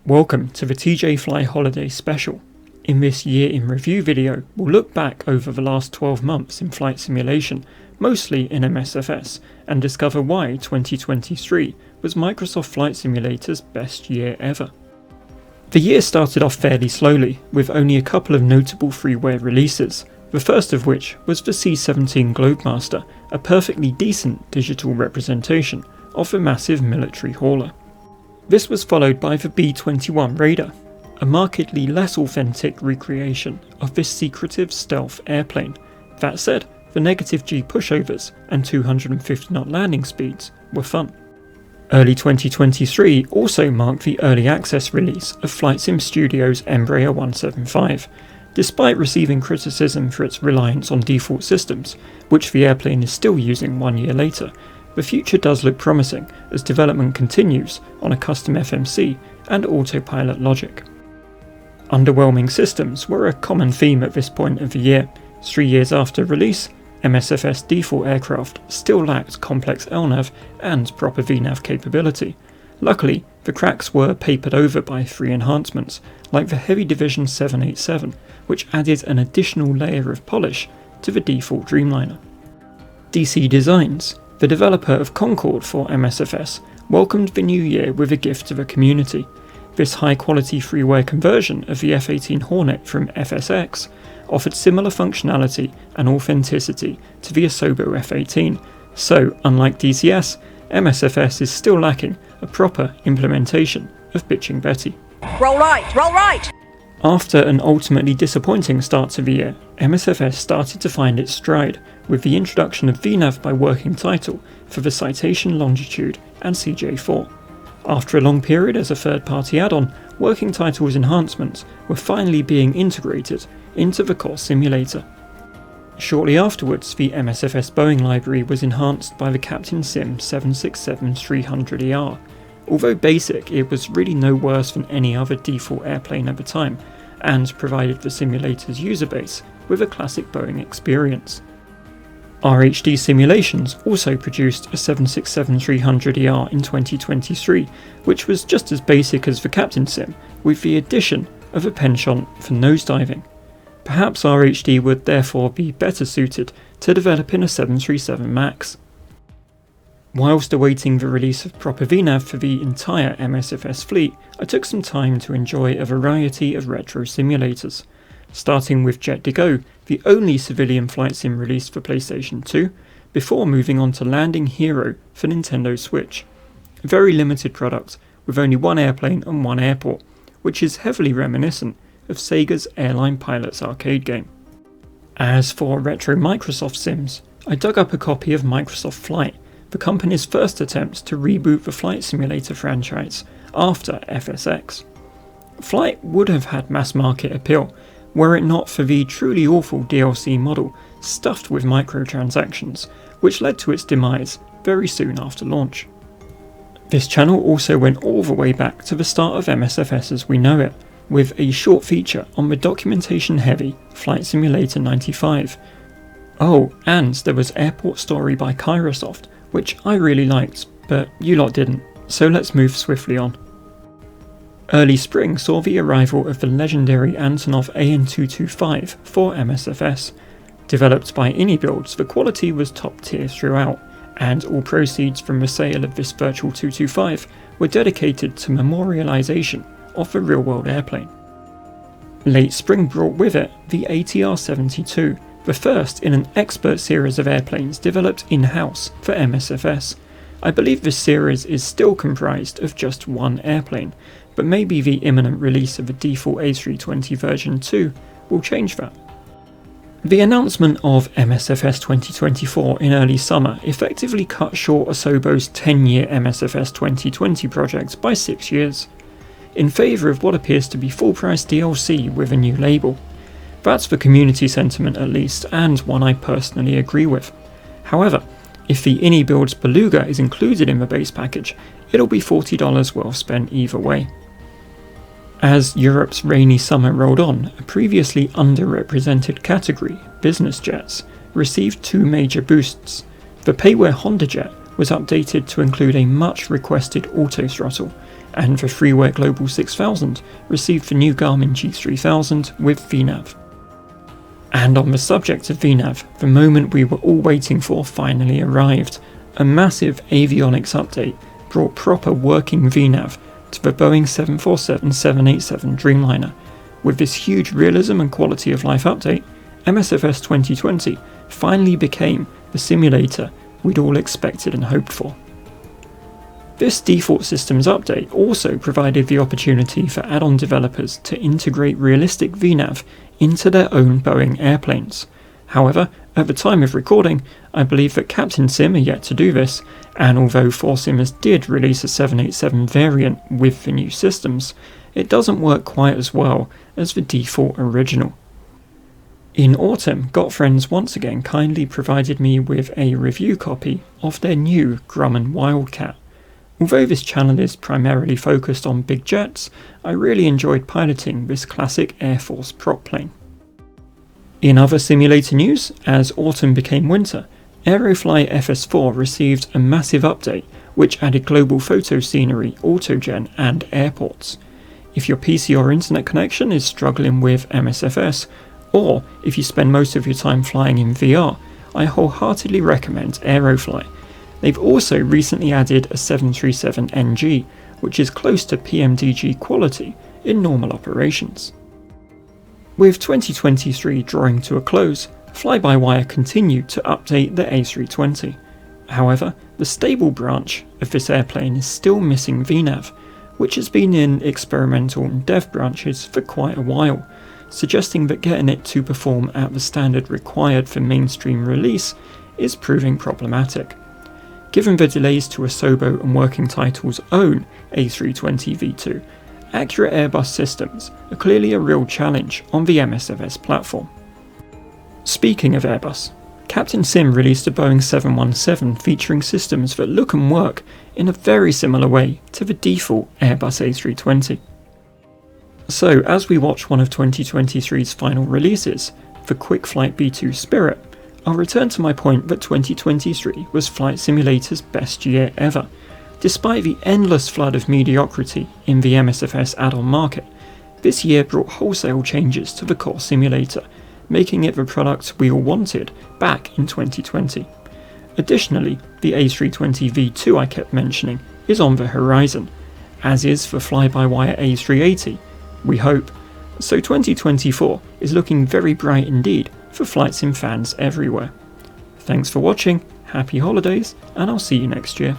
Welcome to the TJ Fly Holiday Special. In this year in review video, we'll look back over the last 12 months in flight simulation, mostly in MSFS, and discover why 2023 was Microsoft Flight Simulator's best year ever. The year started off fairly slowly, with only a couple of notable freeware releases, the first of which was the C-17 Globemaster, a perfectly decent digital representation of a massive military hauler. This was followed by the B-21 Raider, a markedly less authentic recreation of this secretive stealth airplane. That said, the negative G pushovers and 250 knot landing speeds were fun. Early 2023 also marked the early access release of Flight Sim Studio's Embraer 175. Despite receiving criticism for its reliance on default systems, which the airplane is still using 1 year later, the future does look promising as development continues on a custom FMC and autopilot logic. Underwhelming systems were a common theme at this point of the year. 3 years after release, MSFS default aircraft still lacked complex LNAV and proper VNAV capability. Luckily, the cracks were papered over by 3 enhancements, like the Heavy Division 787, which added an additional layer of polish to the default Dreamliner. DC Designs, the developer of Concorde for MSFS, welcomed the new year with a gift to the community. This high-quality freeware conversion of the F-18 Hornet from FSX offered similar functionality and authenticity to the Asobo F-18, so unlike DCS, MSFS is still lacking a proper implementation of Bitching Betty. Roll right, roll right! After an ultimately disappointing start to the year, MSFS started to find its stride with the introduction of VNAV by working title for the Citation Longitude and CJ4. After a long period as a third-party add-on, working title's enhancements were finally being integrated into the core simulator. Shortly afterwards, the MSFS Boeing library was enhanced by the Captain Sim 767-300ER. Although basic, it was really no worse than any other default airplane at the time, and provided the simulator's user base with a classic Boeing experience. RHD Simulations also produced a 767-300ER in 2023, which was just as basic as the Captain Sim, with the addition of a penchant for nosediving. Perhaps RHD would therefore be better suited to developing a 737 MAX. Whilst awaiting the release of proper VNAV for the entire MSFS fleet, I took some time to enjoy a variety of retro simulators, starting with Jet2Go, the only civilian flight sim released for PlayStation 2, before moving on to Landing Hero for Nintendo Switch. A very limited product, with only one airplane and one airport, which is heavily reminiscent of Sega's Airline Pilots arcade game. As for retro Microsoft sims, I dug up a copy of Microsoft Flight, the company's first attempt to reboot the flight simulator franchise after FSX. Flight would have had mass market appeal, were it not for the truly awful DLC model stuffed with microtransactions, which led to its demise very soon after launch. This channel also went all the way back to the start of MSFS as we know it, with a short feature on the documentation-heavy Flight Simulator 95. Oh, and there was Airport Story by Kairosoft, which I really liked, but you lot didn't, so let's move swiftly on. Early spring saw the arrival of the legendary Antonov AN225 for MSFS. Developed by InnyBuilds, the quality was top tier throughout, and all proceeds from the sale of this virtual 225 were dedicated to memorialization of the real-world airplane. Late spring brought with it the ATR-72, the first in an expert series of airplanes developed in-house for MSFS. I believe this series is still comprised of just one airplane, but maybe the imminent release of the default A320 version 2 will change that. The announcement of MSFS 2024 in early summer effectively cut short Asobo's 10-year MSFS 2020 project by 6 years, in favour of what appears to be full-price DLC with a new label. That's the community sentiment at least, and one I personally agree with. However, if the InnyBuilds Beluga is included in the base package, it'll be $40 well spent either way. As Europe's rainy summer rolled on, a previously underrepresented category, business jets, received 2 major boosts. The payware Honda jet was updated to include a much requested auto throttle, and the Freeware Global 6000 received the new Garmin G3000 with VNAV. And on the subject of VNAV, the moment we were all waiting for finally arrived. A massive avionics update brought proper working VNAV to the Boeing 747-787 Dreamliner. With this huge realism and quality of life update, MSFS 2020 finally became the simulator we'd all expected and hoped for. This default systems update also provided the opportunity for add-on developers to integrate realistic VNAV into their own Boeing airplanes. However, at the time of recording, I believe that Captain Sim are yet to do this, and although 4Simmers did release a 787 variant with the new systems, it doesn't work quite as well as the default original. In autumn, Got-Friends once again kindly provided me with a review copy of their new Grumman Wildcat. Although this channel is primarily focused on big jets, I really enjoyed piloting this classic Air Force prop plane. In other simulator news, as autumn became winter, Aerofly FS4 received a massive update which added global photo scenery, autogen and airports. If your PC or internet connection is struggling with MSFS, or if you spend most of your time flying in VR, I wholeheartedly recommend Aerofly. They've also recently added a 737NG, which is close to PMDG quality in normal operations. With 2023 drawing to a close, FlyByWire continued to update the A320. However, the stable branch of this airplane is still missing VNAV, which has been in experimental and dev branches for quite a while, suggesting that getting it to perform at the standard required for mainstream release is proving problematic. Given the delays to Asobo and Working Title's own A320 V2, accurate Airbus systems are clearly a real challenge on the MSFS platform. Speaking of Airbus, Captain Sim released a Boeing 717 featuring systems that look and work in a very similar way to the default Airbus A320. So as we watch one of 2023's final releases, the Quick Flight B2 Spirit, I'll return to my point that 2023 was Flight Simulator's best year ever. Despite the endless flood of mediocrity in the MSFS add-on market, this year brought wholesale changes to the core simulator, making it the product we all wanted back in 2020. Additionally, the A320 V2 I kept mentioning is on the horizon, as is the FlyByWire A380, we hope. So 2024 is looking very bright indeed for flight sim fans everywhere. Thanks for watching, happy holidays, and I'll see you next year.